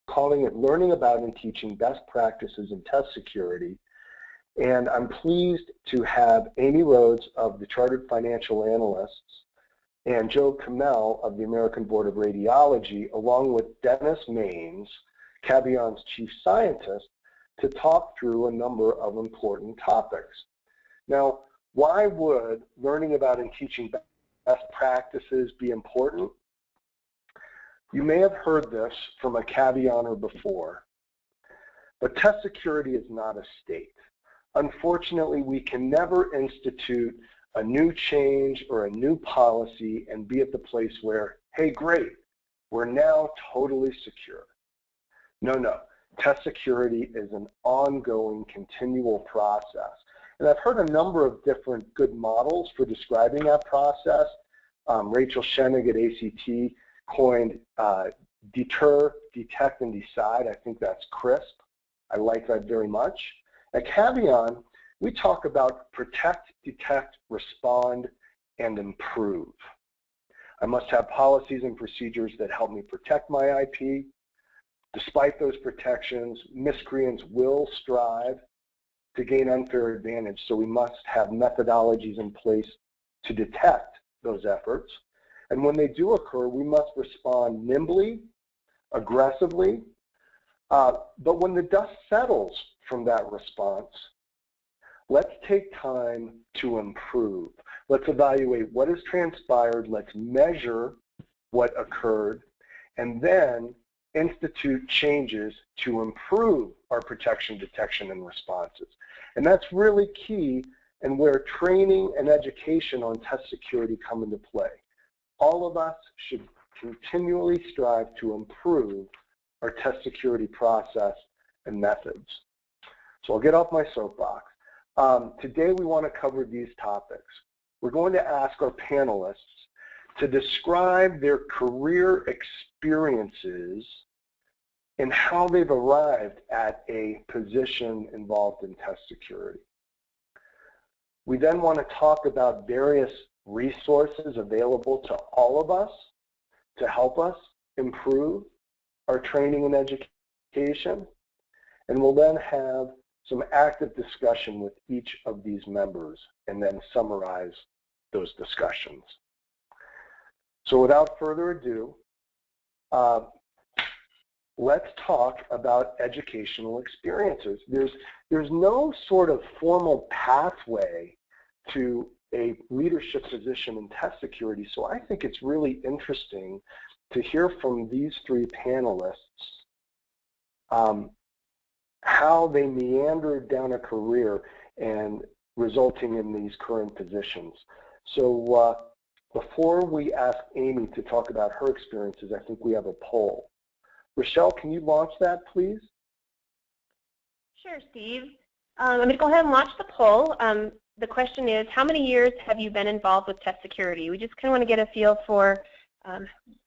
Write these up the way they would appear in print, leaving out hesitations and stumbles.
calling it Learning About and Teaching Best Practices in Test Security. And I'm pleased to have Amy Rhodes of the Chartered Financial Analysts and Joe Kamell of the American Board of Radiology, along with Dennis Maynes, Caveon's chief scientist, to talk through a number of important topics. Now, why would learning about and teaching best practices be important? You may have heard this from a Caveoner before, but test security is not a state. Unfortunately, we can never institute a new change or a new policy and be at the place where, hey, great, we're now totally secure. No. Test security is an ongoing, continual process. And I've heard a number of different good models for describing that process. Rachel Schenig at ACT coined deter, detect, and decide. I think that's crisp. I like that very much. At Caveon, we talk about protect, detect, respond, and improve. I must have policies and procedures that help me protect my IP. Despite those protections, miscreants will strive to gain unfair advantage, so we must have methodologies in place to detect those efforts. And when they do occur, we must respond nimbly, aggressively, but when the dust settles from that response, let's take time to improve. Let's evaluate what has transpired, let's measure what occurred, and then institute changes to improve our protection, detection, and responses. And that's really key and where training and education on test security come into play. All of us should continually strive to improve our test security process and methods. So I'll get off my soapbox. Today we want to cover these topics. We're going to ask our panelists to describe their career experiences and how they've arrived at a position involved in test security. We then want to talk about various resources available to all of us to help us improve our training and education. And we'll then have some active discussion with each of these members and then summarize those discussions. So without further ado, let's talk about educational experiences. There's no sort of formal pathway to a leadership position in test security, so I think it's really interesting to hear from these three panelists how they meandered down a career and resulting in these current positions. So before we ask Amy to talk about her experiences, I think we have a poll. Rochelle, can you launch that, please? Sure, Steve. I'm going to go ahead and launch the poll. The question is, how many years have you been involved with test security? We just kind of want to get a feel for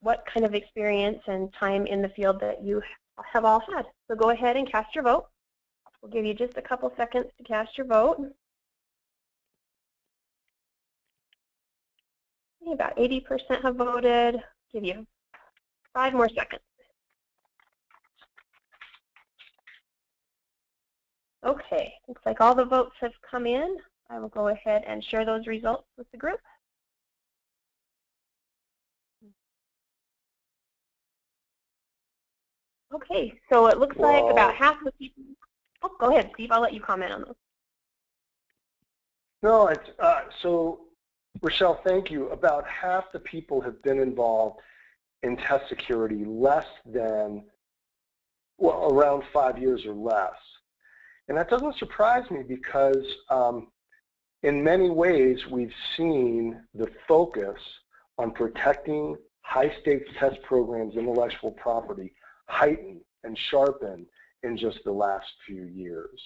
what kind of experience and time in the field that you have all had. So go ahead and cast your vote. We'll give you just a couple seconds to cast your vote. About 80% have voted. Give you 5 more seconds. Okay, looks like all the votes have come in. I will go ahead and share those results with the group. Okay, so it looks like about half of the people. Oh, go ahead, Steve. I'll let you comment on those. No, it's, so Rochelle, thank you. About half the people have been involved in test security less than, well, around 5 years or less. And that doesn't surprise me because in many ways we've seen the focus on protecting high-stakes test programs' intellectual property heighten and sharpen in just the last few years.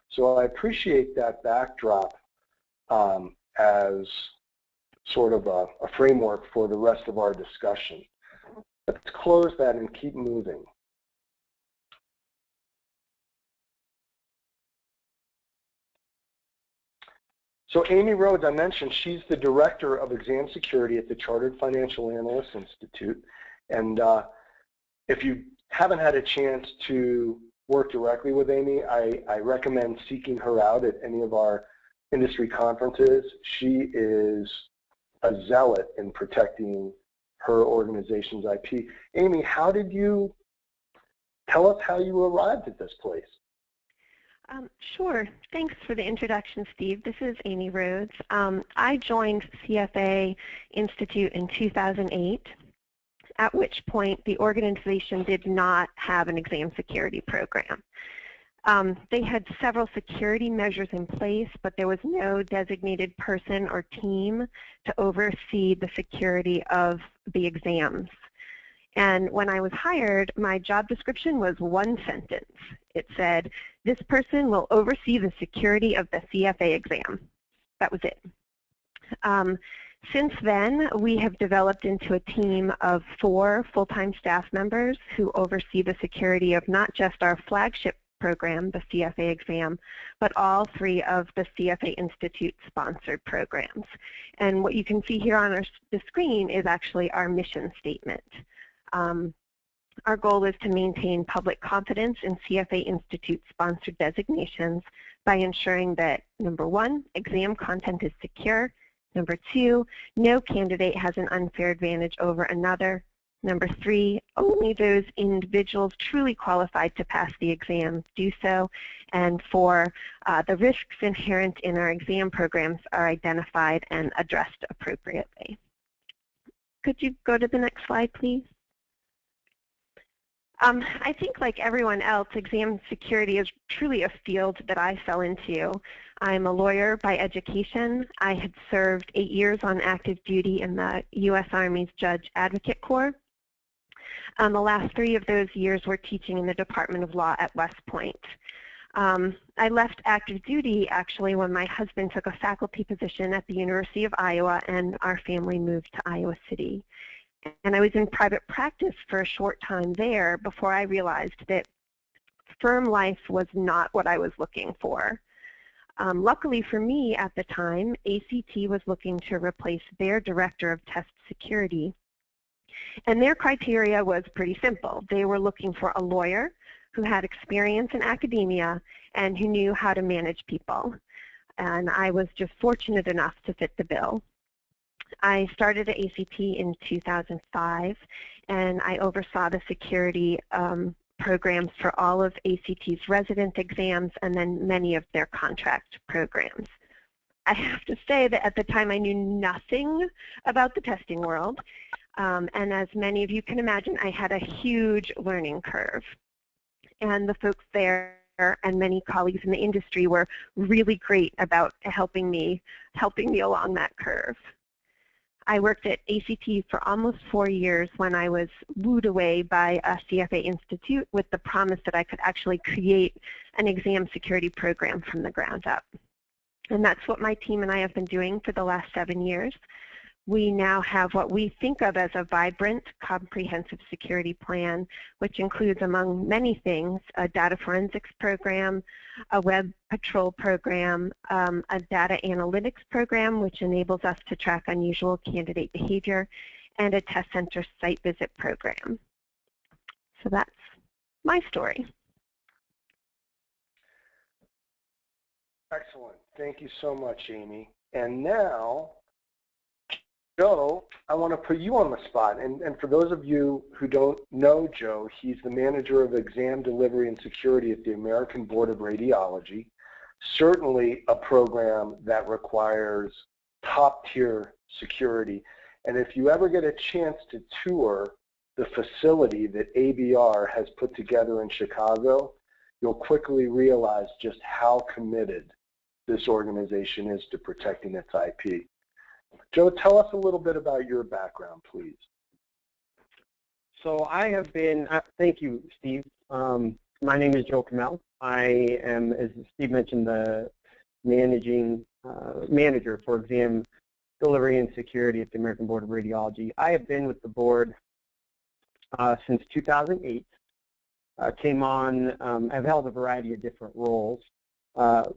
So I appreciate that backdrop as sort of a framework for the rest of our discussion. Let's close that and keep moving. So Amy Rhodes, I mentioned, she's the Director of Exam Security at the Chartered Financial Analysts Institute. And if you haven't had a chance to work directly with Amy, I recommend seeking her out at any of our industry conferences. She is a zealot in protecting her organization's IP. Amy, how did you, tell us how you arrived at this place? Sure. Thanks for the introduction, Steve. This is Amy Rhodes. I joined CFA Institute in 2008, at which point the organization did not have an exam security program. They had several security measures in place, but there was no designated person or team to oversee the security of the exams. And when I was hired, my job description was one sentence. It said, "This person will oversee the security of the CFA exam." That was it. Since then, we have developed into a team of 4 full-time staff members who oversee the security of not just our flagship program, the CFA exam, but all 3 of the CFA Institute-sponsored programs. And what you can see here on the screen is actually our mission statement. Our goal is to maintain public confidence in CFA Institute-sponsored designations by ensuring that, number 1, exam content is secure, number 2, no candidate has an unfair advantage over another, number 3, only those individuals truly qualified to pass the exam do so, and 4, the risks inherent in our exam programs are identified and addressed appropriately. Could you go to the next slide, please? I think, like everyone else, exam security is truly a field that I fell into. I'm a lawyer by education. I had served 8 years on active duty in the U.S. Army's Judge Advocate Corps. The last 3 of those years were teaching in the Department of Law at West Point. I left active duty actually when my husband took a faculty position at the University of Iowa and our family moved to Iowa City. And I was in private practice for a short time there before I realized that firm life was not what I was looking for. Luckily for me at the time, ACT was looking to replace their director of test security. And their criteria was pretty simple. They were looking for a lawyer who had experience in academia and who knew how to manage people. And I was just fortunate enough to fit the bill. I started at ACT in 2005, and I oversaw the security programs for all of ACT's resident exams and then many of their contract programs. I have to say that at the time I knew nothing about the testing world, and as many of you can imagine, I had a huge learning curve. And the folks there and many colleagues in the industry were really great about helping me along that curve. I worked at ACT for almost 4 years when I was wooed away by a CFA Institute with the promise that I could actually create an exam security program from the ground up. And that's what my team and I have been doing for the last 7 years. We now have what we think of as a vibrant, comprehensive security plan, which includes, among many things, a data forensics program, a web patrol program, a data analytics program, which enables us to track unusual candidate behavior, and a test center site visit program. So that's my story. Excellent. Thank you so much, Amy. And now, Joe, I want to put you on the spot. And for those of you who don't know Joe, he's the manager of exam delivery and security at the American Board of Radiology. Certainly a program that requires top-tier security. And if you ever get a chance to tour the facility that ABR has put together in Chicago, you'll quickly realize just how committed this organization is to protecting its IP. Joe, tell us a little bit about your background, please. So I have been, thank you, Steve. My name is Joe Kamell. I am, as Steve mentioned, the manager for exam delivery and security at the American Board of Radiology. I have been with the board since 2008. Came on, I've held a variety of different roles.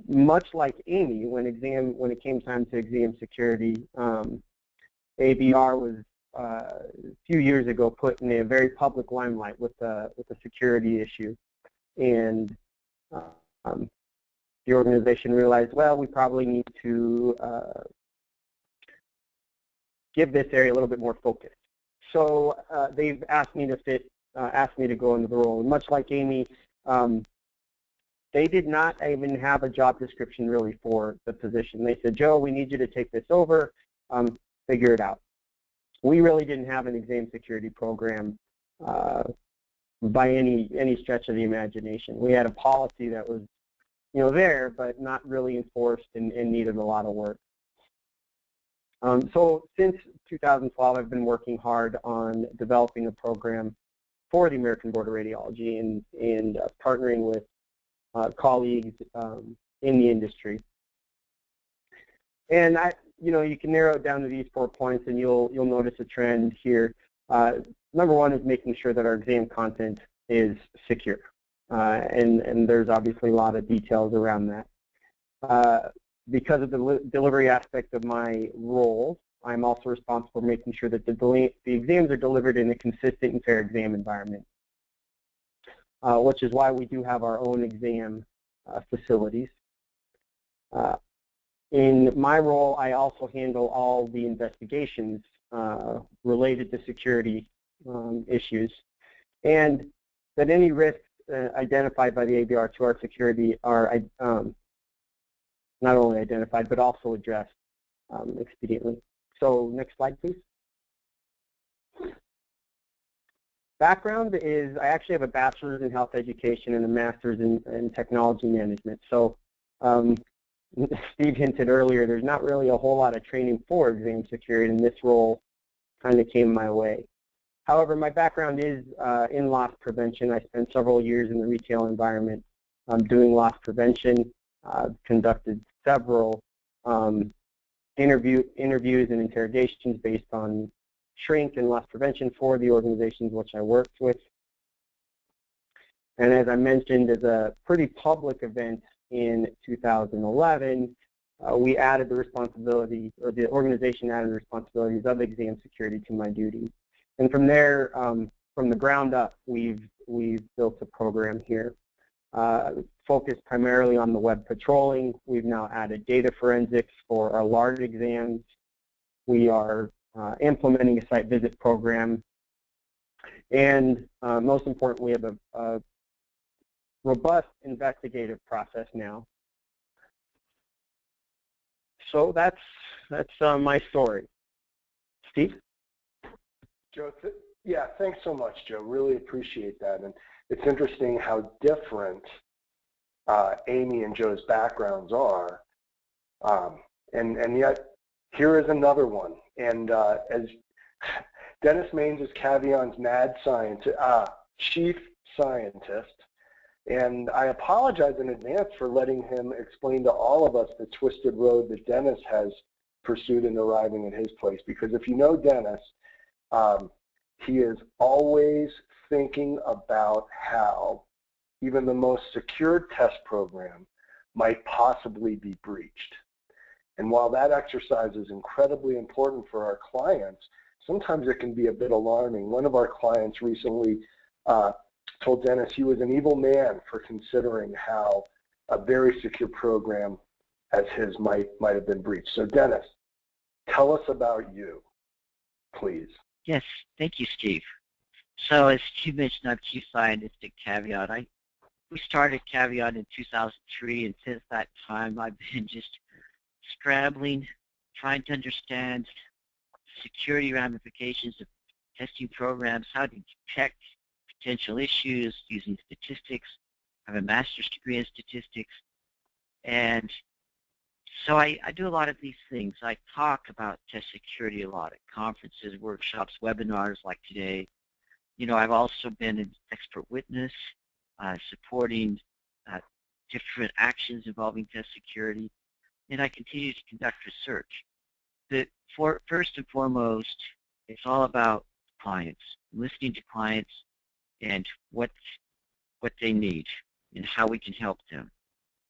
Much like Amy, when it came time to exam security, ABR was a few years ago put in a very public limelight with the security issue, and the organization realized, well, we probably need to give this area a little bit more focus. So they've asked me to go into the role. And much like Amy, they did not even have a job description really for the position. They said, Joe, we need you to take this over, figure it out. We really didn't have an exam security program by any stretch of the imagination. We had a policy that was, there, but not really enforced and needed a lot of work. So since 2012, I've been working hard on developing a program for the American Board of Radiology and partnering with colleagues in the industry. And you can narrow it down to these 4 points, and you'll notice a trend here. Number one is making sure that our exam content is secure, and there's obviously a lot of details around that. Because of the delivery aspect of my role, I'm also responsible for making sure that the exams are delivered in a consistent and fair exam environment, which is why we do have our own exam facilities. In my role, I also handle all the investigations related to security issues, and that any risks identified by the ABR to our security are not only identified, but also addressed expediently. So next slide, please. Background is I actually have a bachelor's in health education and a master's in technology management. So Steve hinted earlier, there's not really a whole lot of training for exam security, and this role kind of came my way. However, my background is in loss prevention. I spent several years in the retail environment doing loss prevention. Conducted several interviews and interrogations based on shrink and loss prevention for the organizations which I worked with. And as I mentioned, as a pretty public event in 2011, we added the responsibility, or the organization added the responsibilities of exam security to my duties. And from there, from the ground up, we've built a program here. Focused primarily on the web patrolling. We've now added data forensics for our large exams. We are implementing a site visit program. And most importantly, we have a robust investigative process now. So that's my story. Steve? Joe, yeah, thanks so much, Joe. Really appreciate that. And it's interesting how different Amy and Joe's backgrounds are, and yet here is another one. And as Dennis Maynes is Caveon's mad scientist, chief scientist, and I apologize in advance for letting him explain to all of us the twisted road that Dennis has pursued in arriving at his place. Because if you know Dennis, he is always thinking about how even the most secure test program might possibly be breached. And while that exercise is incredibly important for our clients, sometimes it can be a bit alarming. One of our clients recently told Dennis he was an evil man for considering how a very secure program as his might have been breached. So Dennis, tell us about you, please. Yes, thank you, Steve. So as Steve mentioned, I'm Chief Scientist at Caveon. We started Caveon in 2003, and since that time I've been just scrambling, trying to understand security ramifications of testing programs, how to detect potential issues using statistics. I have a master's degree in statistics, and so I do a lot of these things. I talk about test security a lot at conferences, workshops, webinars like today. I've also been an expert witness, supporting different actions involving test security, and I continue to conduct research. First and foremost, it's all about clients, listening to clients and what they need and how we can help them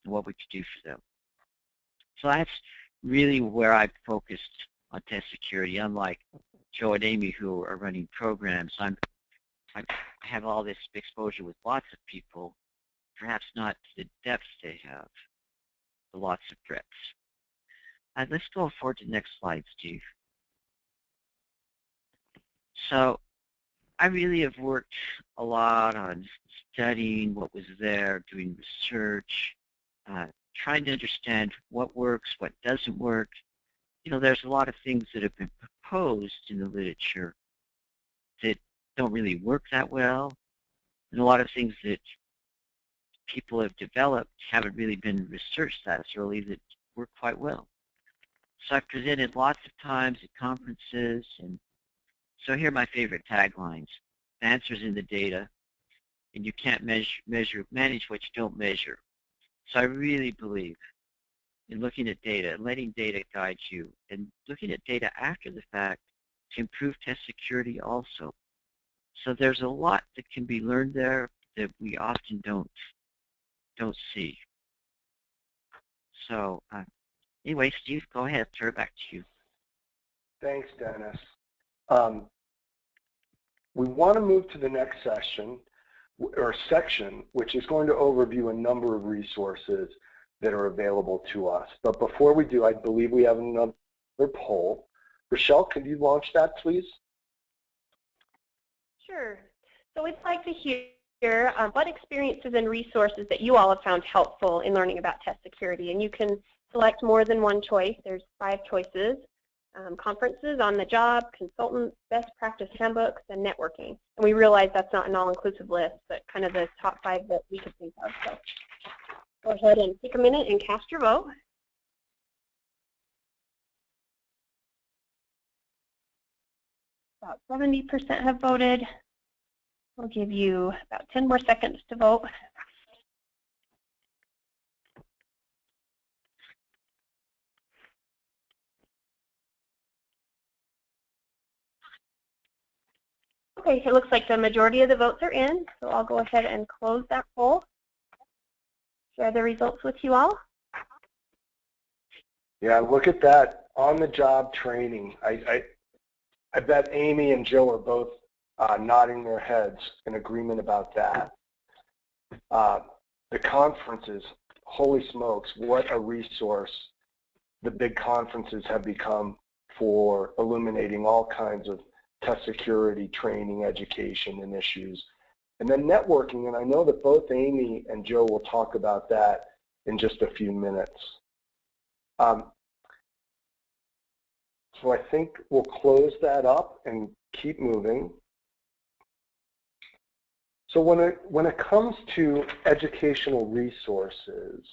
and what we can do for them. So that's really where I've focused on test security, unlike Joe and Amy who are running programs. I have all this exposure with lots of people, perhaps not to the depths they have, but lots of breadths. Let's go forward to the next slide, Steve. So I really have worked a lot on studying what was there, doing research, trying to understand what works, what doesn't work. You know, there's a lot of things that have been proposed in the literature that don't really work that well, and a lot of things that people have developed haven't really been researched that thoroughly that work quite well. So I've presented lots of times at conferences, and so here are my favorite taglines. The answer's in the data, and you can't manage what you don't measure. So I really believe in looking at data, letting data guide you, and looking at data after the fact to improve test security also. So there's a lot that can be learned there that we often don't see. So anyway, Steve, go ahead, turn it back to you. Thanks, Dennis. We want to move to the next section, which is going to overview a number of resources that are available to us. But before we do, I believe we have another poll. Rochelle, could you launch that, please? Sure. So we'd like to hear what experiences and resources that you all have found helpful in learning about test security. And you can select more than one choice. There's 5 choices. Conferences, on the job, consultants, best practice handbooks, and networking. And we realize that's not an all-inclusive list, but kind of the top 5 that we could think of. So go ahead and take a minute and cast your vote. About 70% have voted. We'll give you about 10 more seconds to vote. Okay, it looks like the majority of the votes are in, so I'll go ahead and close that poll. Share the results with you all. Yeah, look at that, on-the-job training. I bet Amy and Joe are both nodding their heads in agreement about that. The conferences, holy smokes, what a resource the big conferences have become for illuminating all kinds of test security, training, education, and issues. And then networking, and I know that both Amy and Joe will talk about that in just a few minutes. So I think we'll close that up and keep moving. So when it comes to educational resources,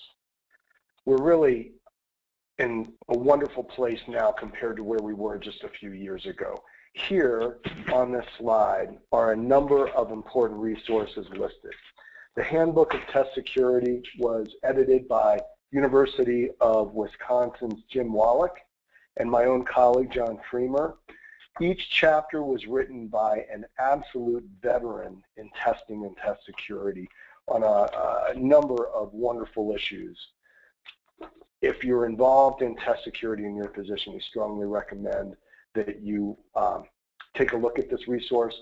we're really in a wonderful place now compared to where we were just a few years ago. Here on this slide are a number of important resources listed. The Handbook of Test Security was edited by University of Wisconsin's Jim Wallach and my own colleague John Freemer. Each chapter was written by an absolute veteran in testing and test security on a number of wonderful issues. If you're involved in test security in your position, we strongly recommend that you take a look at this resource.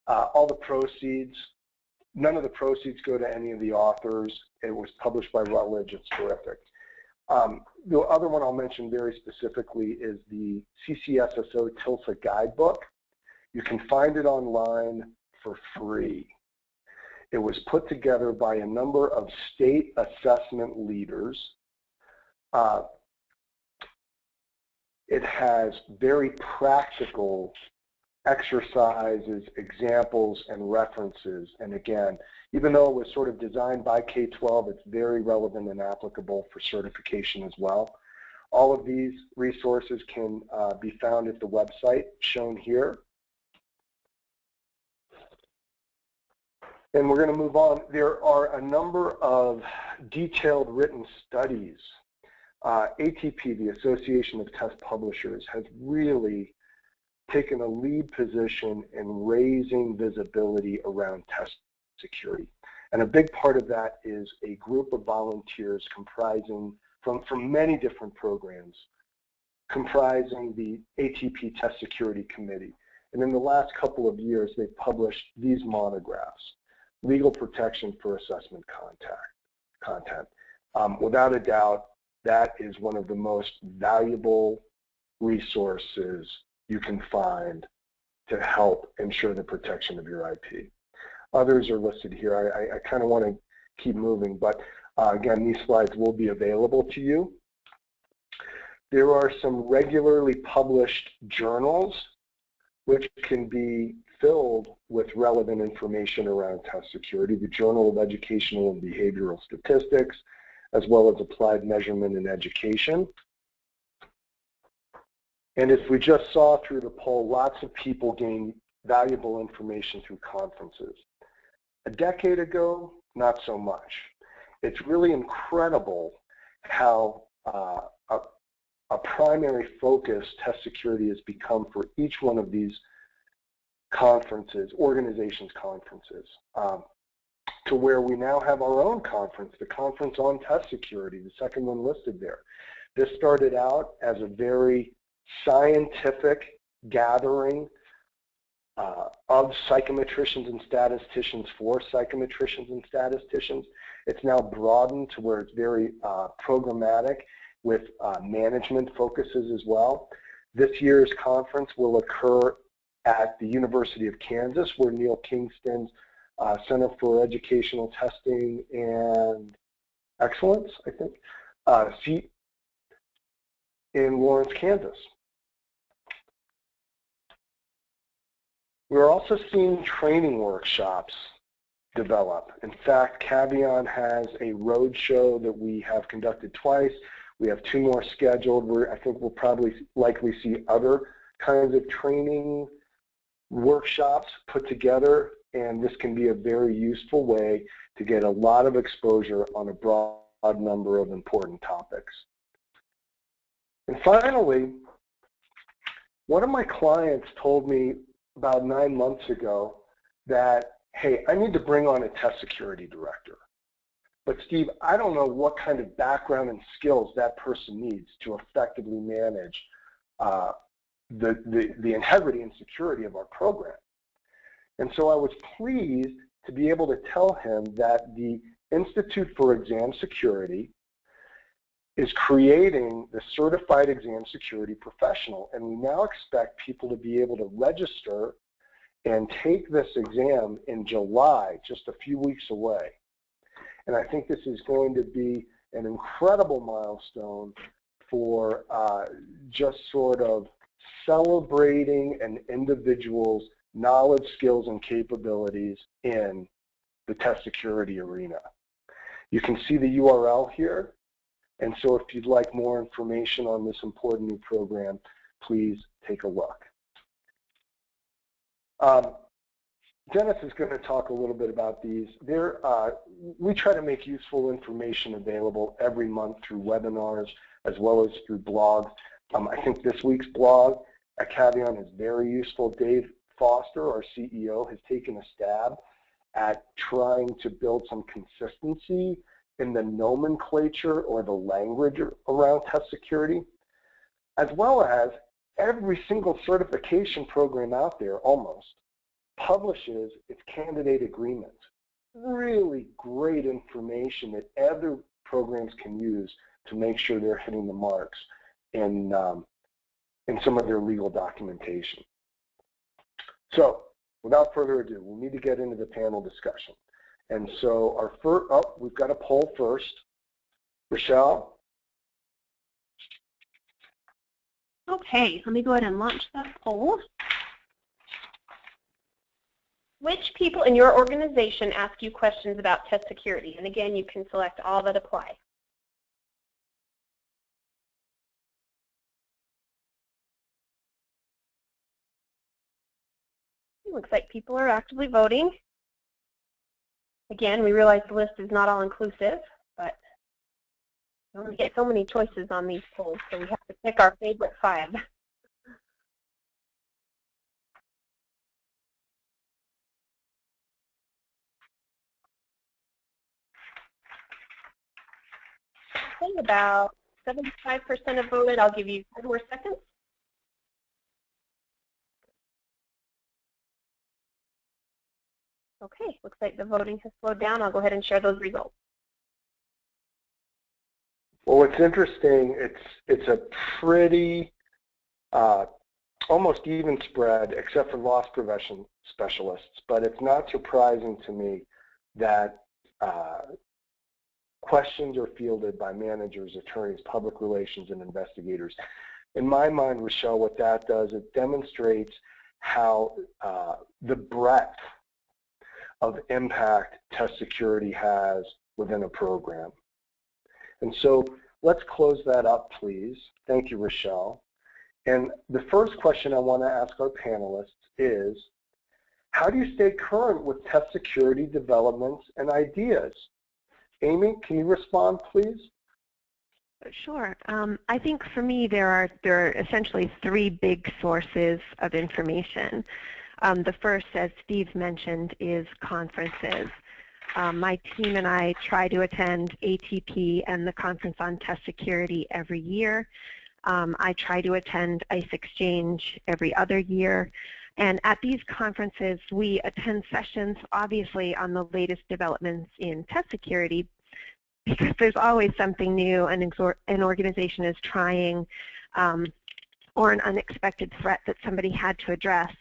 All the proceeds, none of the proceeds go to any of the authors. It was published by Routledge. It's terrific. The other one I'll mention very specifically is the CCSSO TILSA Guidebook. You can find it online for free. It was put together by a number of state assessment leaders. It has very practical exercises, examples, and references. And again, even though it was sort of designed by K-12, it's very relevant and applicable for certification as well. All of these resources can be found at the website shown here. And we're going to move on. There are a number of detailed written studies. ATP, the Association of Test Publishers, has really taken a lead position in raising visibility around test security. And a big part of that is a group of volunteers comprising from many different programs. comprising the ATP Test Security Committee. And in the last couple of years, they've published these monographs, Legal Protection for Assessment Content. Without a doubt, that is one of the most valuable resources you can find to help ensure the protection of your IP. Others are listed here. I kind of want to keep moving, but again, these slides will be available to you. There are some regularly published journals which can be filled with relevant information around test security, the Journal of Educational and Behavioral Statistics, as well as Applied Measurement and Education. And as we just saw through the poll, lots of people gain valuable information through conferences. A decade ago, not so much. It's really incredible how a primary focus test security has become for each one of these conferences, organizations' conferences, to where we now have our own conference, the Conference on Test Security, the second one listed there. This started out as a very scientific gathering of psychometricians and statisticians for psychometricians and statisticians. It's now broadened to where it's very programmatic with management focuses as well. This year's conference will occur at the University of Kansas, where Neil Kingston's Center for Educational Testing and Excellence, I think, seat in Lawrence, Kansas. We're also seeing training workshops develop. In fact, Caveon has a roadshow that we have conducted twice. We have 2 more scheduled. I think we'll probably likely see other kinds of training workshops put together, and this can be a very useful way to get a lot of exposure on a broad number of important topics. And finally, one of my clients told me about 9 months ago that, hey, I need to bring on a test security director. But Steve, I don't know what kind of background and skills that person needs to effectively manage the integrity and security of our program. And so I was pleased to be able to tell him that the Institute for Exam Security is creating the Certified Exam Security Professional, and we now expect people to be able to register and take this exam in July, just a few weeks away. And I think this is going to be an incredible milestone for just sort of celebrating an individual's knowledge, skills, and capabilities in the test security arena. You can see the URL here, and so if you'd like more information on this important new program, please take a look. Dennis is going to talk a little bit about these. We try to make useful information available every month through webinars as well as through blogs. I think this week's blog at Caveon is very useful. Dave Foster, our CEO, has taken a stab at trying to build some consistency in the nomenclature or the language around test security, as well as every single certification program out there, almost, publishes its candidate agreement. Really great information that other programs can use to make sure they're hitting the marks in some of their legal documentation. So, without further ado, we'll need to get into the panel discussion. And so our first, we've got a poll first. Rochelle? Okay, let me go ahead and launch that poll. Which people in your organization ask you questions about test security? And again, you can select all that apply. It looks like people are actively voting. Again, we realize the list is not all inclusive, but we only get so many choices on these polls, so we have to pick our favorite 5. I think about 75% have voted. I'll give you 10 more seconds. Okay, looks like the voting has slowed down. I'll go ahead and share those results. Well, what's interesting, it's a pretty almost even spread, except for loss prevention specialists. But it's not surprising to me that questions are fielded by managers, attorneys, public relations, and investigators. In my mind, Rochelle, what that does, it demonstrates how the breadth of impact test security has within a program. And so let's close that up, please. Thank you, Rochelle. And the first question I want to ask our panelists is, how do you stay current with test security developments and ideas? Amy, can you respond, please? Sure. I think for me there are essentially three big sources of information. The first, as Steve mentioned, is conferences. My team and I try to attend ATP and the Conference on Test Security every year. I try to attend ICE Exchange every other year. And at these conferences, we attend sessions, obviously, on the latest developments in test security, because there's always something new an organization is trying, or an unexpected threat that somebody had to address.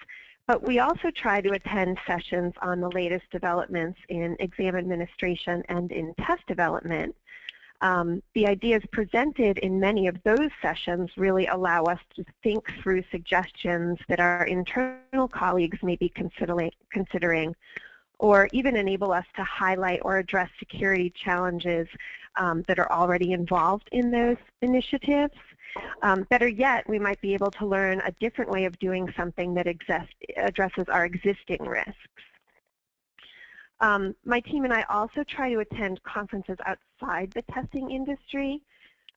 But we also try to attend sessions on the latest developments in exam administration and in test development. The ideas presented in many of those sessions really allow us to think through suggestions that our internal colleagues may be considering, or even enable us to highlight or address security challenges that are already involved in those initiatives. Better yet, we might be able to learn a different way of doing something that addresses our existing risks. My team and I also try to attend conferences outside the testing industry,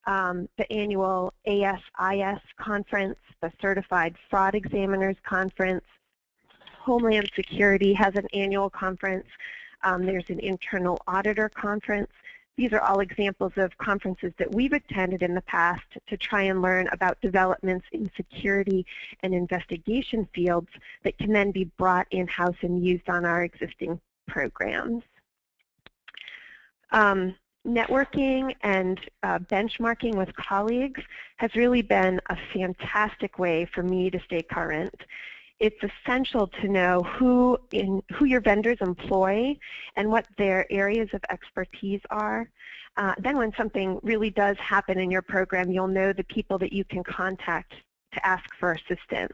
the annual ASIS conference, the Certified Fraud Examiners Conference. Homeland Security has an annual conference. There's an internal auditor conference. These are all examples of conferences that we've attended in the past to try and learn about developments in security and investigation fields that can then be brought in-house and used on our existing programs. Networking and benchmarking with colleagues has really been a fantastic way for me to stay current. It's essential to know who your vendors employ and what their areas of expertise are. Then when something really does happen in your program, you'll know the people that you can contact to ask for assistance.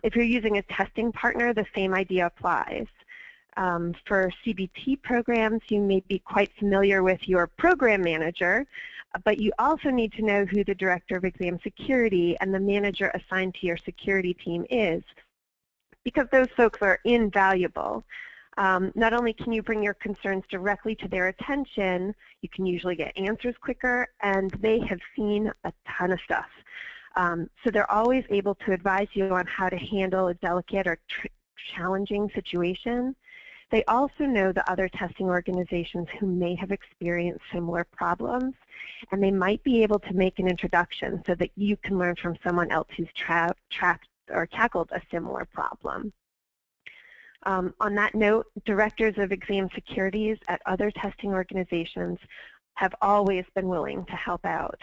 If you're using a testing partner, the same idea applies. For CBT programs, you may be quite familiar with your program manager, but you also need to know who the director of exam security and the manager assigned to your security team is, because those folks are invaluable. Not only can you bring your concerns directly to their attention, you can usually get answers quicker, and they have seen a ton of stuff. So they're always able to advise you on how to handle a delicate or challenging situation. They also know the other testing organizations who may have experienced similar problems, and they might be able to make an introduction so that you can learn from someone else who's tracked or tackled a similar problem. On that note, directors of exam securities at other testing organizations have always been willing to help out.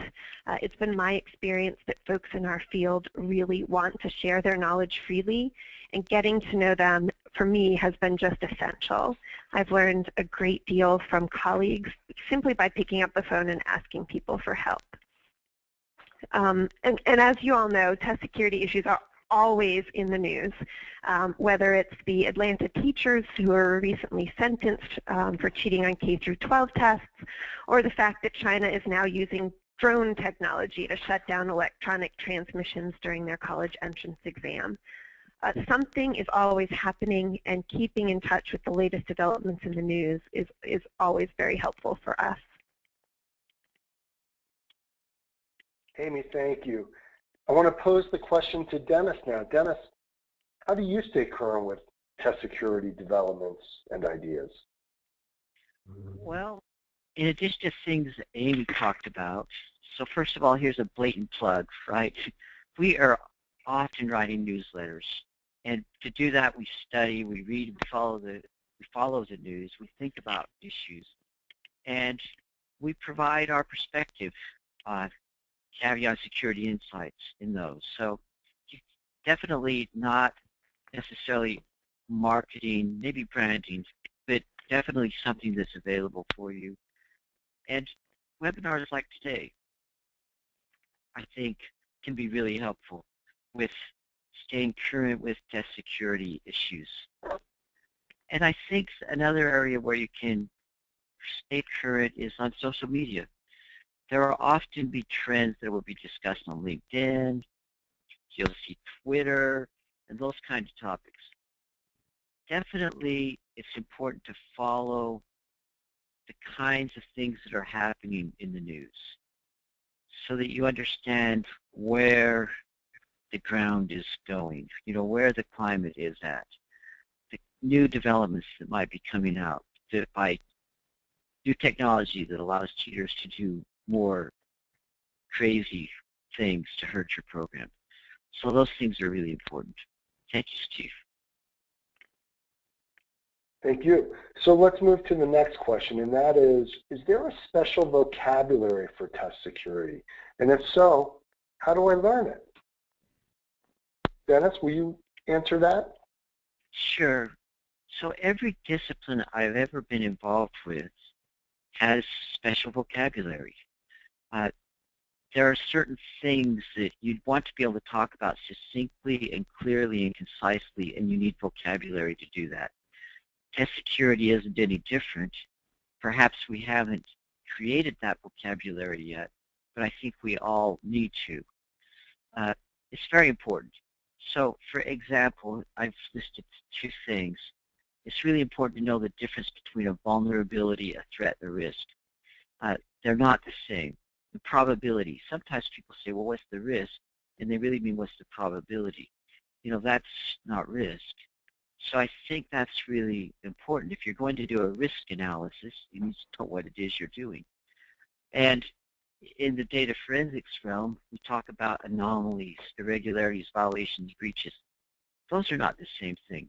It's been my experience that folks in our field really want to share their knowledge freely, and getting to know them, for me, has been just essential. I've learned a great deal from colleagues simply by picking up the phone and asking people for help. And as you all know, test security issues are always in the news, whether it's the Atlanta teachers who were recently sentenced for cheating on K-12 tests, or the fact that China is now using drone technology to shut down electronic transmissions during their college entrance exam. Something is always happening, and keeping in touch with the latest developments in the news is always very helpful for us. Amy, thank you. I want to pose the question to Dennis now. Dennis, how do you stay current with test security developments and ideas? Well, in addition to things that Amy talked about, So first of all, here's a blatant plug, right? We are often writing newsletters, and to do that, we study, we read, we follow the news, we think about issues, and we provide our perspective on Caveon security insights in those. So definitely not necessarily marketing, maybe branding, but definitely something that's available for you. And webinars like today, I think, can be really helpful with staying current with test security issues. And I think another area where you can stay current is on social media. There will often be trends that will be discussed on LinkedIn, you'll see Twitter, and those kinds of topics. Definitely, it's important to follow the kinds of things that are happening in the news so that you understand where the ground is going, where the climate is at, the new developments that might be coming out by new technology that allows cheaters to do more crazy things to hurt your program. So those things are really important. Thank you, Steve. Thank you. So let's move to the next question, and that is there a special vocabulary for test security? And if so, how do I learn it? Dennis, will you answer that? Sure. So every discipline I've ever been involved with has special vocabulary. There are certain things that you'd want to be able to talk about succinctly and clearly and concisely, and you need vocabulary to do that. Test security isn't any different. Perhaps we haven't created that vocabulary yet, but I think we all need to. It's very important. So, for example, I've listed 2 things. It's really important to know the difference between a vulnerability, a threat, and a risk. They're not the same. The probability. Sometimes people say, well, what's the risk? And they really mean what's the probability. That's not risk. So I think that's really important. If you're going to do a risk analysis, you need to know what it is you're doing. And in the data forensics realm, we talk about anomalies, irregularities, violations, breaches. Those are not the same thing.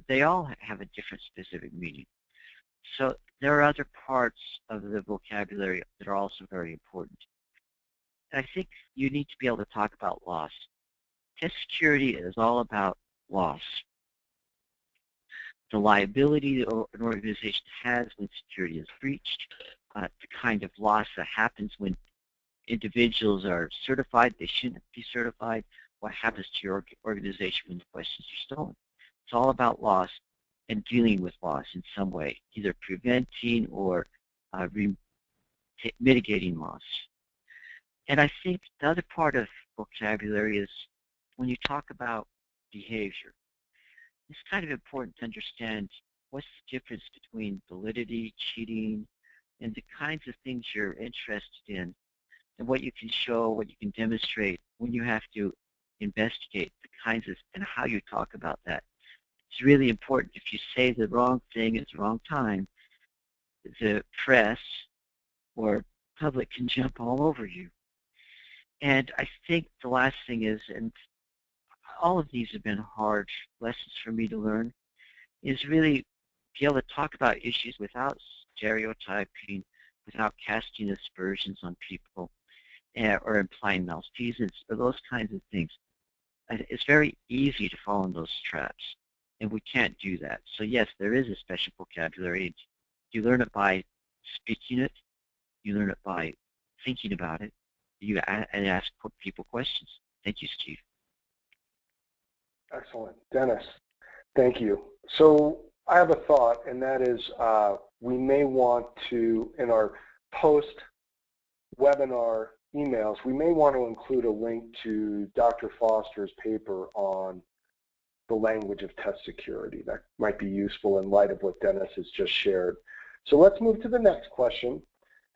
They all have a different specific meaning. So there are other parts of the vocabulary that are also very important. And I think you need to be able to talk about loss. Test security is all about loss. The liability that an organization has when security is breached, the kind of loss that happens when individuals are certified, they shouldn't be certified, what happens to your organization when the questions are stolen. It's all about loss and dealing with loss in some way, either preventing or mitigating loss. And I think the other part of vocabulary is when you talk about behavior. It's kind of important to understand what's the difference between validity, cheating, and the kinds of things you're interested in, and what you can show, what you can demonstrate when you have to investigate the kinds of, and how you talk about that. It's really important. If you say the wrong thing at the wrong time, the press or public can jump all over you. And I think the last thing is, and all of these have been hard lessons for me to learn, is really be able to talk about issues without stereotyping, without casting aspersions on people, or implying malfeasance, or those kinds of things. It's very easy to fall in those traps, and we can't do that. So yes, there is a special vocabulary. You learn it by speaking it, you learn it by thinking about it, and ask people questions. Thank you, Steve. Excellent. Dennis, thank you. So I have a thought, and that is we may want to, in our post-webinar emails, we may want to include a link to Dr. Foster's paper on the language of test security. That might be useful in light of what Dennis has just shared. So let's move to the next question,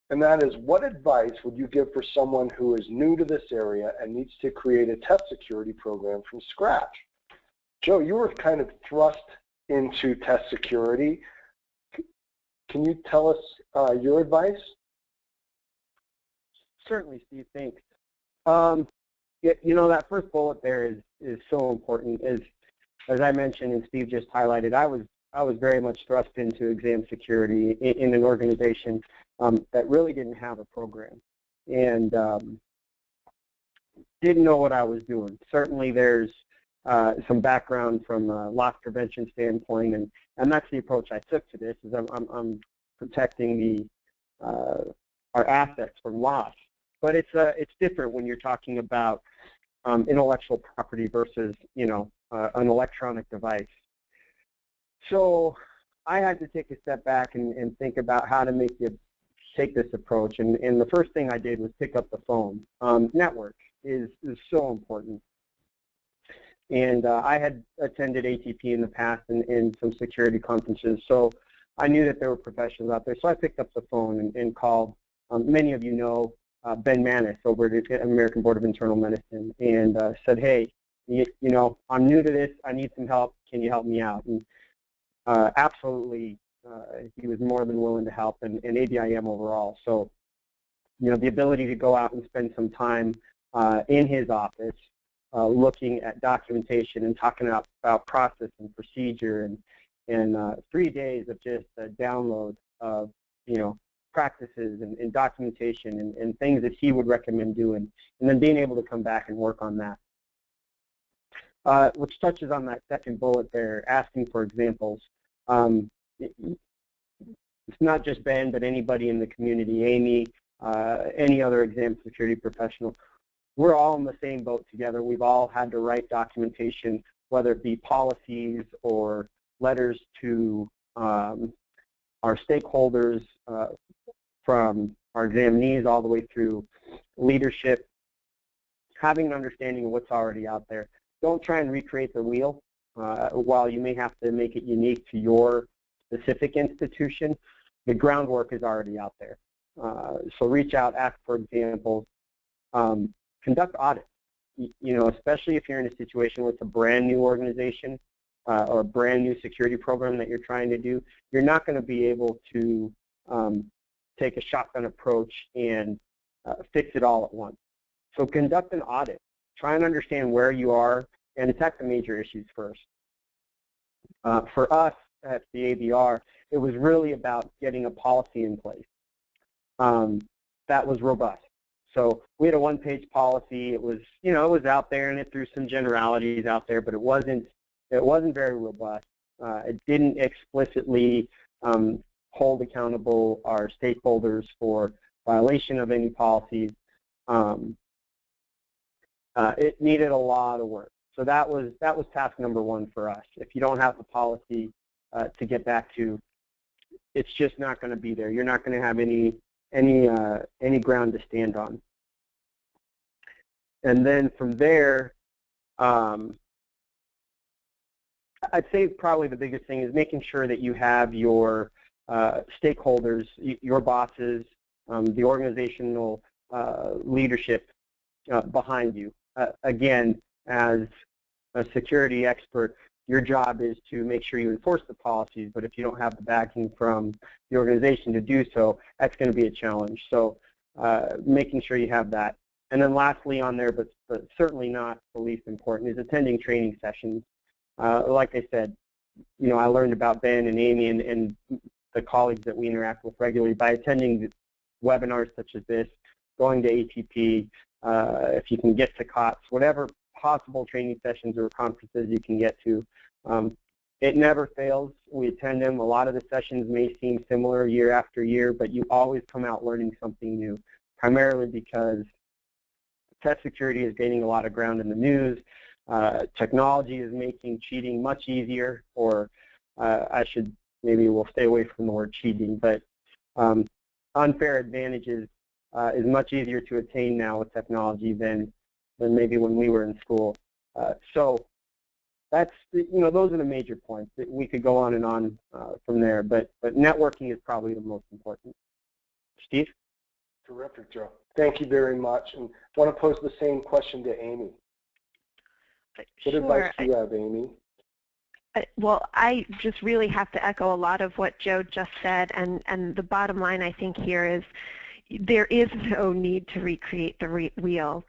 and that is, what advice would you give for someone who is new to this area and needs to create a test security program from scratch? Joe, you were kind of thrust into test security. Can you tell us your advice? Certainly, Steve. Thanks. That first bullet there is so important. As I mentioned and Steve just highlighted, I was very much thrust into exam security in an organization that really didn't have a program and didn't know what I was doing. Certainly, there's some background from a loss prevention standpoint, and that's the approach I took to this. Is I'm protecting our assets from loss. But it's different when you're talking about intellectual property versus an electronic device. So I had to take a step back and think about how to take this approach. And the first thing I did was pick up the phone. Network is so important. And I had attended ATP in the past and some security conferences, so I knew that there were professionals out there. So I picked up the phone and called. Many of you know Ben Maynes over at the American Board of Internal Medicine, and said, hey, I'm new to this. I need some help. Can you help me out? And absolutely, he was more than willing to help, and ABIM overall. So, the ability to go out and spend some time in his office looking at documentation and talking about process and procedure, and 3 days of just a download of, practices and documentation and things that he would recommend doing, and then being able to come back and work on that. Which touches on that second bullet there, asking for examples. It's not just Ben, but anybody in the community, Amy, any other exam security professional. We're all in the same boat together. We've all had to write documentation, whether it be policies or letters to our stakeholders, from our examinees all the way through leadership, having an understanding of what's already out there. Don't try and recreate the wheel. While you may have to make it unique to your specific institution, the groundwork is already out there. So reach out, ask for examples, conduct audits. Especially if you're in a situation where it's a brand new organization or a brand new security program that you're trying to do, you're not going to be able to take a shotgun approach and fix it all at once. So conduct an audit. Try and understand where you are and attack the major issues first. For us at the ABR, it was really about getting a policy in place that was robust. So we had a one-page policy. It was, it was out there, and it threw some generalities out there, but it wasn't very robust. It didn't explicitly hold accountable our stakeholders for violation of any policies. It needed a lot of work. So that was task number one for us. If you don't have the policy to get back to, it's just not going to be there. You're not going to have any ground to stand on. And then from there, I'd say probably the biggest thing is making sure that you have your stakeholders, your bosses, the organizational leadership behind you. Again, as a security expert, your job is to make sure you enforce the policies, but if you don't have the backing from the organization to do so, that's going to be a challenge. So making sure you have that. And then lastly on there, but certainly not the least important, is attending training sessions. Like I said, I learned about Ben and Amy and the colleagues that we interact with regularly by attending webinars such as this, going to ATP, if you can get to COTS, whatever possible training sessions or conferences you can get to. It never fails. We attend them. A lot of the sessions may seem similar year after year, but you always come out learning something new, primarily because test security is gaining a lot of ground in the news. Technology is making cheating much easier, or maybe we'll stay away from the word cheating, but unfair advantages is much easier to attain now with technology than maybe when we were in school. So that's, those are the major points. We could go on and on from there, but networking is probably the most important. Steve? Terrific, Joe. Thank you very much. And I want to pose the same question to Amy. What advice do you have, Amy? Well, I just really have to echo a lot of what Joe just said, and the bottom line I think here is, there is no need to recreate the wheel.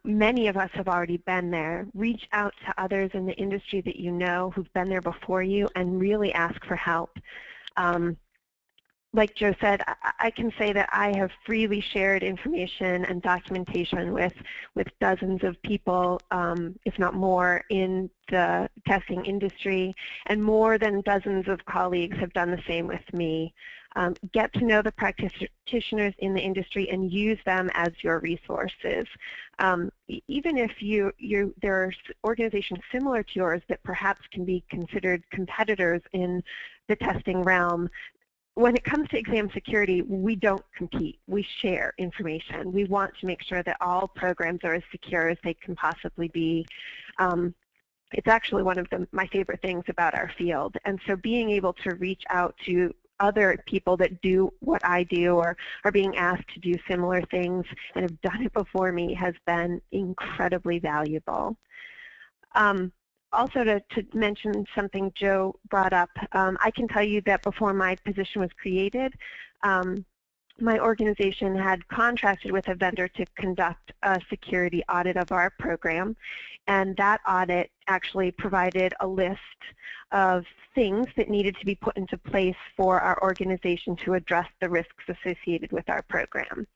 Many of us have already been there. Reach out to others in the industry that you know who've been there before you and really ask for help. Like Joe said, I can say that I have freely shared information and documentation with dozens of people, if not more, in the testing industry, and more than dozens of colleagues have done the same with me. Get to know the practitioners in the industry and use them as your resources. Even if there are organizations similar to yours that perhaps can be considered competitors in the testing realm, when it comes to exam security, we don't compete. We share information. We want to make sure that all programs are as secure as they can possibly be. It's actually one of my favorite things about our field. And so being able to reach out to other people that do what I do or are being asked to do similar things and have done it before me has been incredibly valuable. Also, to mention something Joe brought up, I can tell you that before my position was created, my organization had contracted with a vendor to conduct a security audit of our program, and that audit actually provided a list of things that needed to be put into place for our organization to address the risks associated with our program.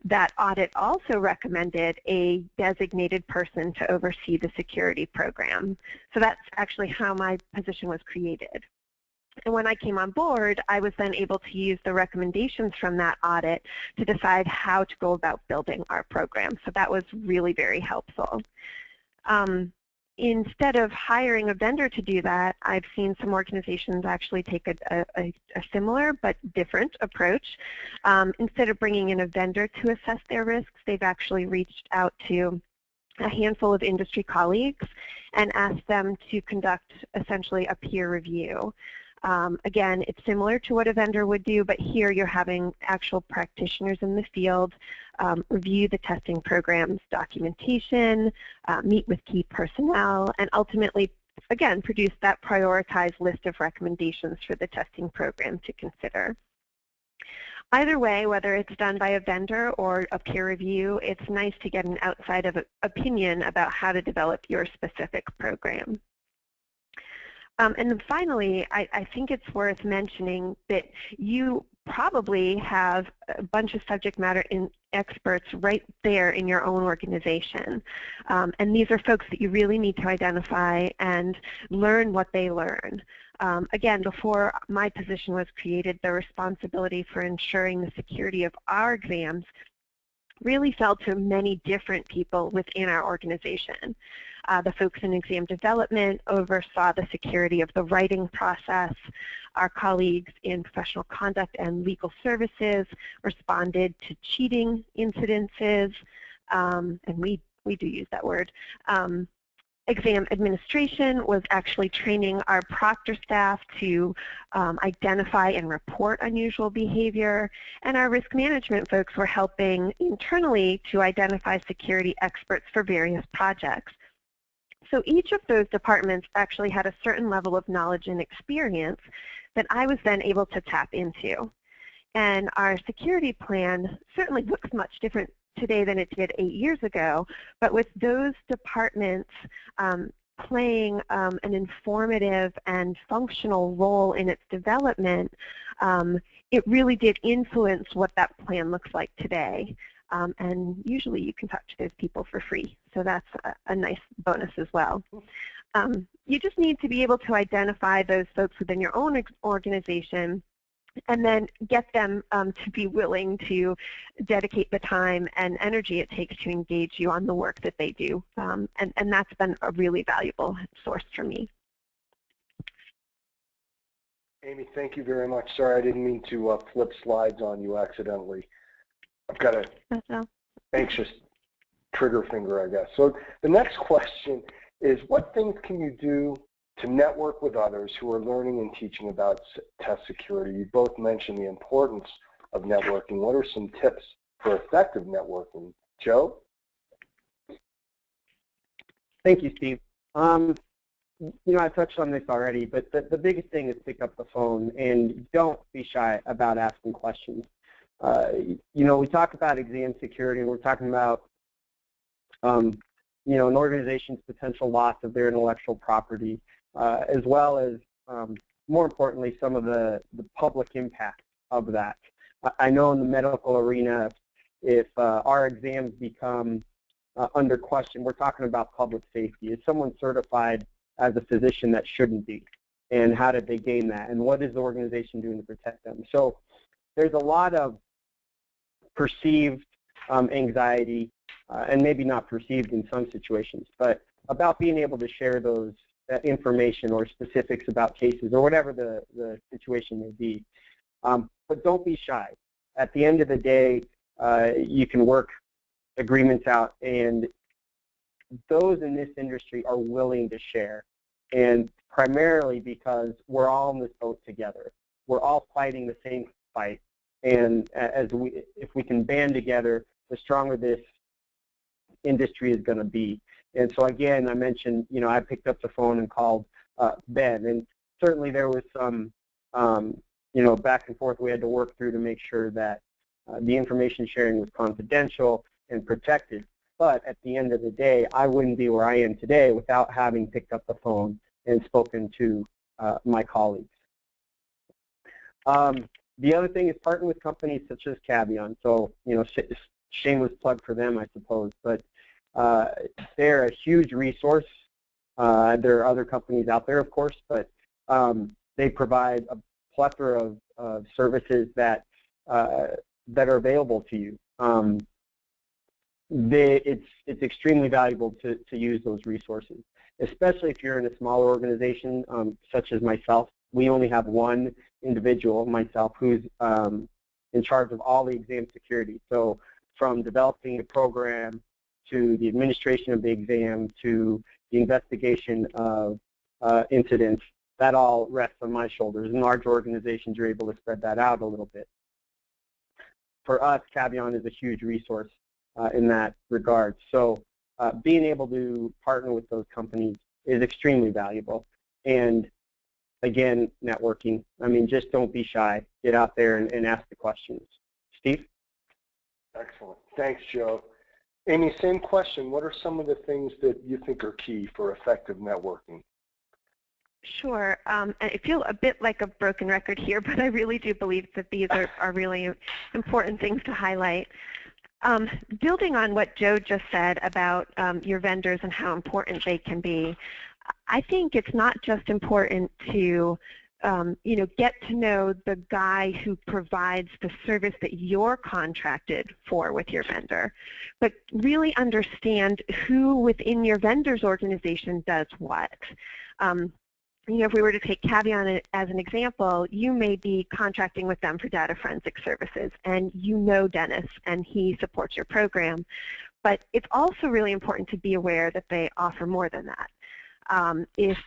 That audit also recommended a designated person to oversee the security program. So that's actually how my position was created. And when I came on board, I was then able to use the recommendations from that audit to decide how to go about building our program. So that was really very helpful. Instead of hiring a vendor to do that, I've seen some organizations actually take a similar but different approach. Instead of bringing in a vendor to assess their risks, they've actually reached out to a handful of industry colleagues and asked them to conduct essentially a peer review. Again, it's similar to what a vendor would do, but here you're having actual practitioners in the field review the testing program's documentation, meet with key personnel, and ultimately, again, produce that prioritized list of recommendations for the testing program to consider. Either way, whether it's done by a vendor or a peer review, it's nice to get an outside opinion about how to develop your specific program. And then finally, I think it's worth mentioning that you probably have a bunch of subject matter experts right there in your own organization. And these are folks that you really need to identify and learn what they learn. Again, before my position was created, the responsibility for ensuring the security of our exams really fell to many different people within our organization. The folks in exam development oversaw the security of the writing process. Our colleagues in professional conduct and legal services responded to cheating incidences, and we do use that word. Exam administration was actually training our proctor staff to identify and report unusual behavior, and our risk management folks were helping internally to identify security experts for various projects. So each of those departments actually had a certain level of knowledge and experience that I was then able to tap into. And our security plan certainly looks much different today than it did 8 years ago, but with those departments playing an informative and functional role in its development, it really did influence what that plan looks like today. And usually you can talk to those people for free, so that's a nice bonus as well. You just need to be able to identify those folks within your own organization and then get them to be willing to dedicate the time and energy it takes to engage you on the work that they do. And that's been a really valuable source for me. Amy, thank you very much. Sorry, I didn't mean to flip slides on you accidentally. I've got an anxious trigger finger, I guess. So the next question is, what things can you do to network with others who are learning and teaching about test security? You both mentioned the importance of networking. What are some tips for effective networking? Joe? Thank you, Steve. You know, I touched on this already, but the biggest thing is pick up the phone and don't be shy about asking questions. you know, we talk about exam security, and we're talking about, you know, an organization's potential loss of their intellectual property, as well as, more importantly, some of the public impact of that. I know in the medical arena, if our exams become under question, we're talking about public safety. Is someone certified as a physician that shouldn't be? And how did they gain that? And what is the organization doing to protect them? So there's a lot of perceived anxiety, and maybe not perceived in some situations, but about being able to share those information or specifics about cases or whatever the situation may be. But don't be shy. At the end of the day, you can work agreements out, and those in this industry are willing to share, and primarily because we're all in this boat together. We're all fighting the same fight, and if we can band together, the stronger this industry is going to be. And so again, I mentioned, you know, I picked up the phone and called Ben, and certainly there was some, you know, back and forth we had to work through to make sure that the information sharing was confidential and protected. But at the end of the day, I wouldn't be where I am today without having picked up the phone and spoken to my colleagues. The other thing is partner with companies such as Caveon. So, you know, shameless plug for them, I suppose, but they're a huge resource. There are other companies out there, of course, but they provide a plethora of services that that are available to you. It's extremely valuable to use those resources, especially if you're in a smaller organization such as myself. We only have one individual, myself, who's in charge of all the exam security. So from developing a program to the administration of the exam to the investigation of incidents, that all rests on my shoulders. In large organizations, you're able to spread that out a little bit. For us, Caveon is a huge resource in that regard. So being able to partner with those companies is extremely valuable. And again, networking. I mean, just don't be shy. Get out there and ask the questions. Steve? Excellent. Thanks, Joe. Amy, same question. What are some of the things that you think are key for effective networking? Sure. I feel a bit like a broken record here, but I really do believe that these are really important things to highlight. Building on what Joe just said about your vendors and how important they can be, I think it's not just important to you know, get to know the guy who provides the service that you're contracted for with your vendor, but really understand who within your vendor's organization does what. You know, if we were to take Caveon as an example, you may be contracting with them for data forensic services, and you know Dennis, and he supports your program. But it's also really important to be aware that they offer more than that.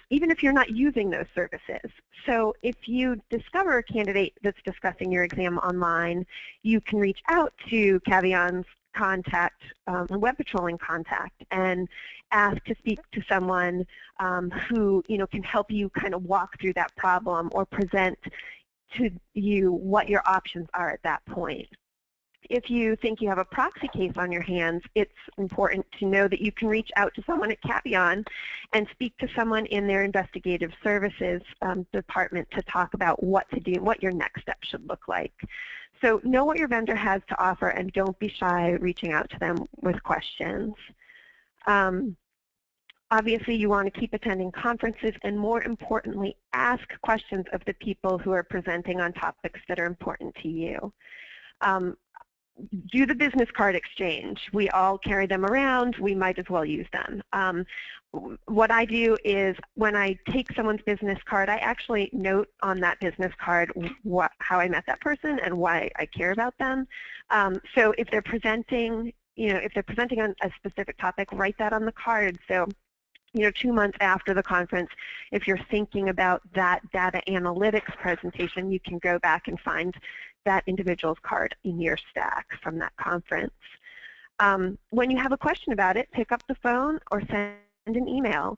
Even if you're not using those services. So if you discover a candidate that's discussing your exam online, you can reach out to Caveon's contact, web patrolling contact, and ask to speak to someone who, you know, can help you kind of walk through that problem or present to you what your options are at that point. If you think you have a proxy case on your hands, it's important to know that you can reach out to someone at Caveon and speak to someone in their investigative services department to talk about what to do, what your next step should look like. So know what your vendor has to offer, and don't be shy reaching out to them with questions. Obviously, you want to keep attending conferences, and more importantly, ask questions of the people who are presenting on topics that are important to you. Do the business card exchange. We all carry them around. We might as well use them. What I do is when I take someone's business card, I actually note on that business card how I met that person and why I care about them. So if they're presenting, you know, if they're presenting on a specific topic, write that on the card. So, you know, 2 months after the conference, if you're thinking about that data analytics presentation, you can go back and find that individual's card in your stack from that conference. When you have a question about it, pick up the phone or send an email.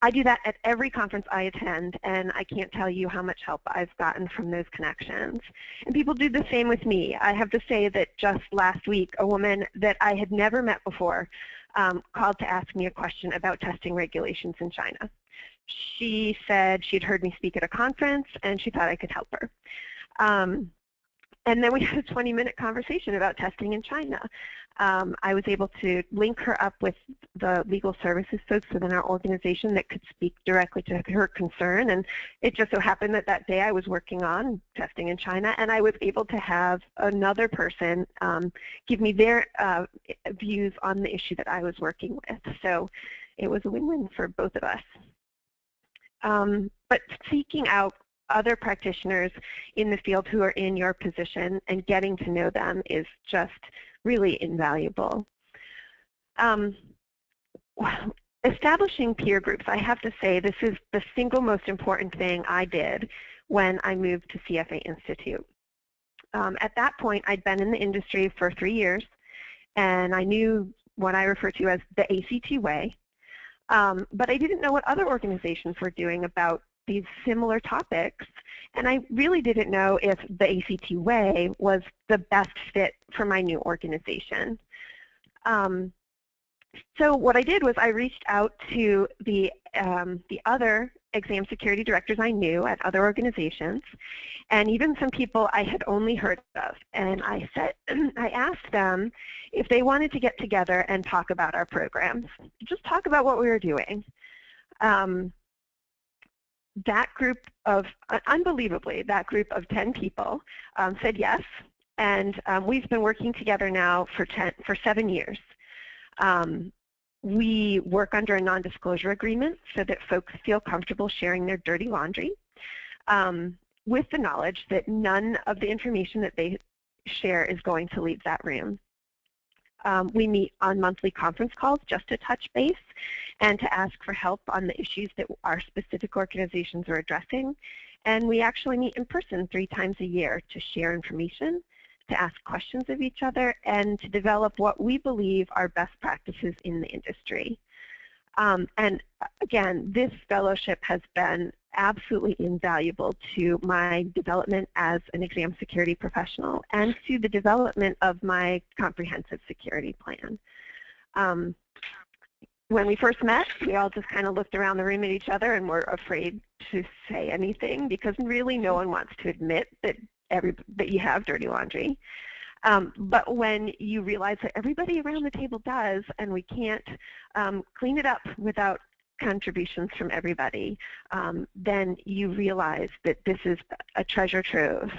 I do that at every conference I attend, and I can't tell you how much help I've gotten from those connections. And people do the same with me. I have to say that just last week, a woman that I had never met before called to ask me a question about testing regulations in China. She said she'd heard me speak at a conference, and she thought I could help her. And then we had a 20-minute conversation about testing in China. I was able to link her up with the legal services folks within our organization that could speak directly to her concern. And it just so happened that that day I was working on testing in China, and I was able to have another person give me their views on the issue that I was working with. So it was a win-win for both of us. But seeking out other practitioners in the field who are in your position and getting to know them is just really invaluable. Establishing peer groups, I have to say this is the single most important thing I did when I moved to CFA Institute. At that point, I'd been in the industry for 3 years, and I knew what I refer to as the ACT way, but I didn't know what other organizations were doing about these similar topics, and I really didn't know if the ACT way was the best fit for my new organization. So what I did was I reached out to the other exam security directors I knew at other organizations, and even some people I had only heard of. And I asked them if they wanted to get together and talk about our programs, just talk about what we were doing. That group of, unbelievably, that group of 10 people said yes, and we've been working together now for 7 years. We work under a non-disclosure agreement so that folks feel comfortable sharing their dirty laundry with the knowledge that none of the information that they share is going to leave that room. We meet on monthly conference calls just to touch base and to ask for help on the issues that our specific organizations are addressing. And we actually meet in person 3 times a year to share information, to ask questions of each other, and to develop what we believe are best practices in the industry. And again, this fellowship has been absolutely invaluable to my development as an exam security professional and to the development of my comprehensive security plan. When we first met, we all just kind of looked around the room at each other and were afraid to say anything because really no one wants to admit that you have dirty laundry. But when you realize that everybody around the table does, and we can't clean it up without contributions from everybody, then you realize that this is a treasure trove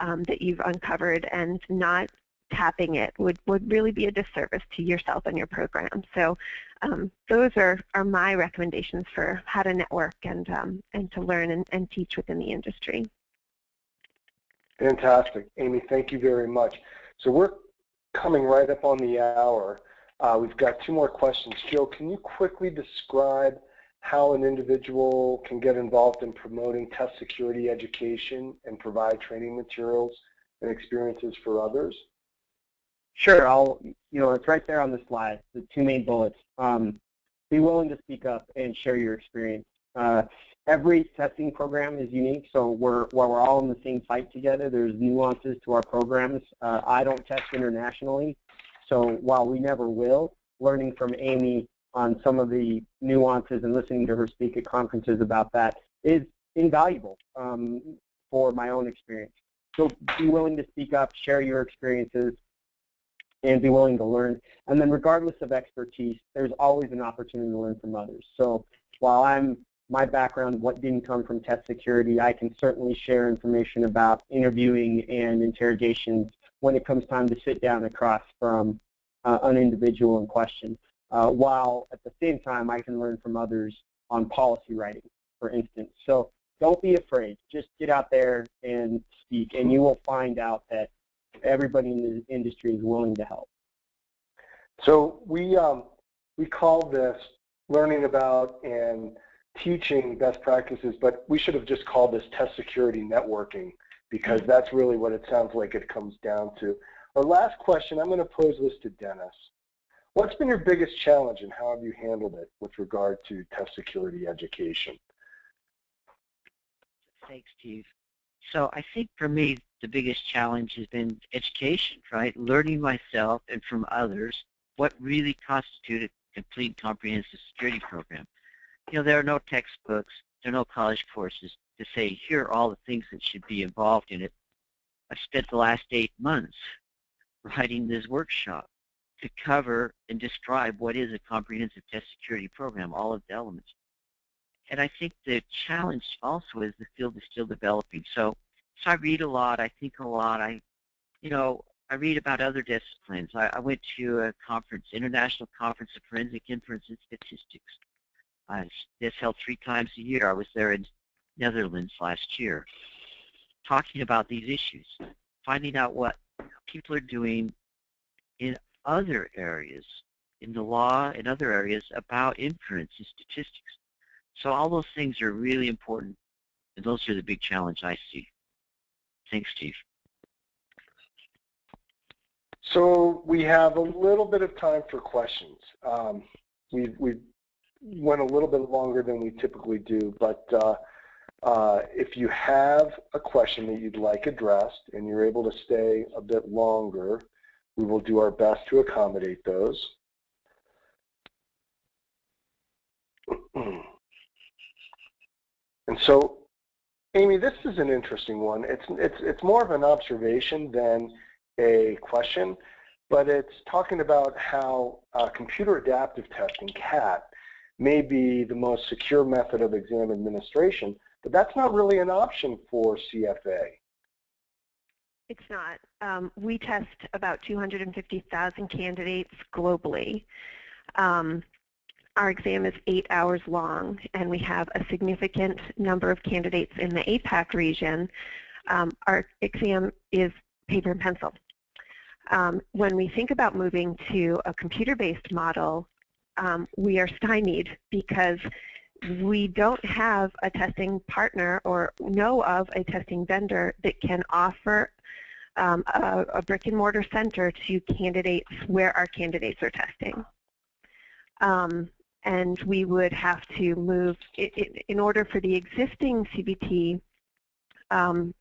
that you've uncovered, and not tapping it would really be a disservice to yourself and your program. So those are my recommendations for how to network and to learn and teach within the industry. Fantastic. Amy, thank you very much. So we're coming right up on the hour. We've got 2 more questions. Joe, can you quickly describe how an individual can get involved in promoting test security education and provide training materials and experiences for others? Sure. It's right there on the slide, the 2 main bullets. Be willing to speak up and share your experience. Every testing program is unique, so while we're all in the same fight together, there's nuances to our programs. I don't test internationally, so while we never will, learning from Amy on some of the nuances and listening to her speak at conferences about that is invaluable for my own experience. So be willing to speak up, share your experiences, and be willing to learn. And then regardless of expertise, there's always an opportunity to learn from others. So while my background didn't come from test security, I can certainly share information about interviewing and interrogations when it comes time to sit down across from an individual in question, while at the same time I can learn from others on policy writing, for instance. So don't be afraid. Just get out there and speak, and you will find out that everybody in the industry is willing to help. So we call this learning about and teaching best practices, but we should have just called this test security networking, because that's really what it sounds like it comes down to. Our last question, I'm going to pose this to Dennis. What's been your biggest challenge and how have you handled it with regard to test security education? Thanks, Steve. So I think for me, the biggest challenge has been education, right? Learning myself and from others what really constitutes a complete comprehensive security program. You know, there are no textbooks, there are no college courses to say, here are all the things that should be involved in it. I've spent the last 8 months writing this workshop to cover and describe what is a comprehensive test security program, all of the elements. And I think the challenge also is the field is still developing. So I read a lot, I think a lot, I read about other disciplines. I went to a conference, International Conference of Forensic Inference and Statistics. This held 3 times a year. I was there in Netherlands last year, talking about these issues, finding out what people are doing in other areas, in the law and other areas about inference and statistics. So all those things are really important, and those are the big challenge I see. Thanks, Steve. So we have a little bit of time for questions. We went a little bit longer than we typically do, but if you have a question that you'd like addressed and you're able to stay a bit longer, we will do our best to accommodate those. And so, Amy, this is an interesting one. It's more of an observation than a question, but it's talking about how computer adaptive testing, CAT, may be the most secure method of exam administration, but that's not really an option for CFA. It's not. We test about 250,000 candidates globally. Our exam is 8 hours long, and we have a significant number of candidates in the APAC region. Our exam is paper and pencil. When we think about moving to a computer-based model, we are stymied because we don't have a testing partner or know of a testing vendor that can offer a brick-and-mortar center to candidates where our candidates are testing. And we would have to move, in order for the existing CBT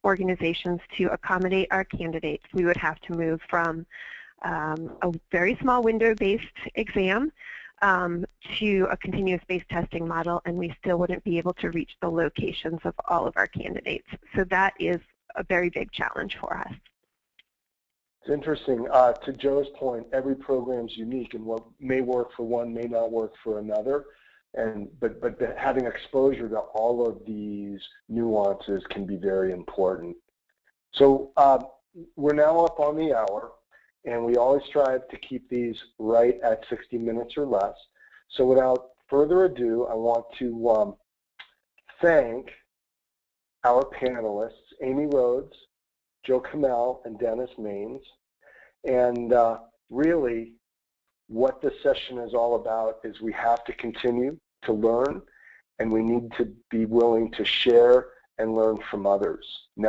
organizations to accommodate our candidates, we would have to move from a very small window-based exam to a continuous-based testing model, and we still wouldn't be able to reach the locations of all of our candidates. So that is a very big challenge for us. It's interesting. To Joe's point, every program's unique, and what may work for one may not work for another. But having exposure to all of these nuances can be very important. So we're now up on the hour, and we always strive to keep these right at 60 minutes or less. So without further ado, I want to thank our panelists, Amy Rhodes, Joe Kamell, and Dennis Maynes. And really, what this session is all about is we have to continue to learn, and we need to be willing to share and learn from others. Now,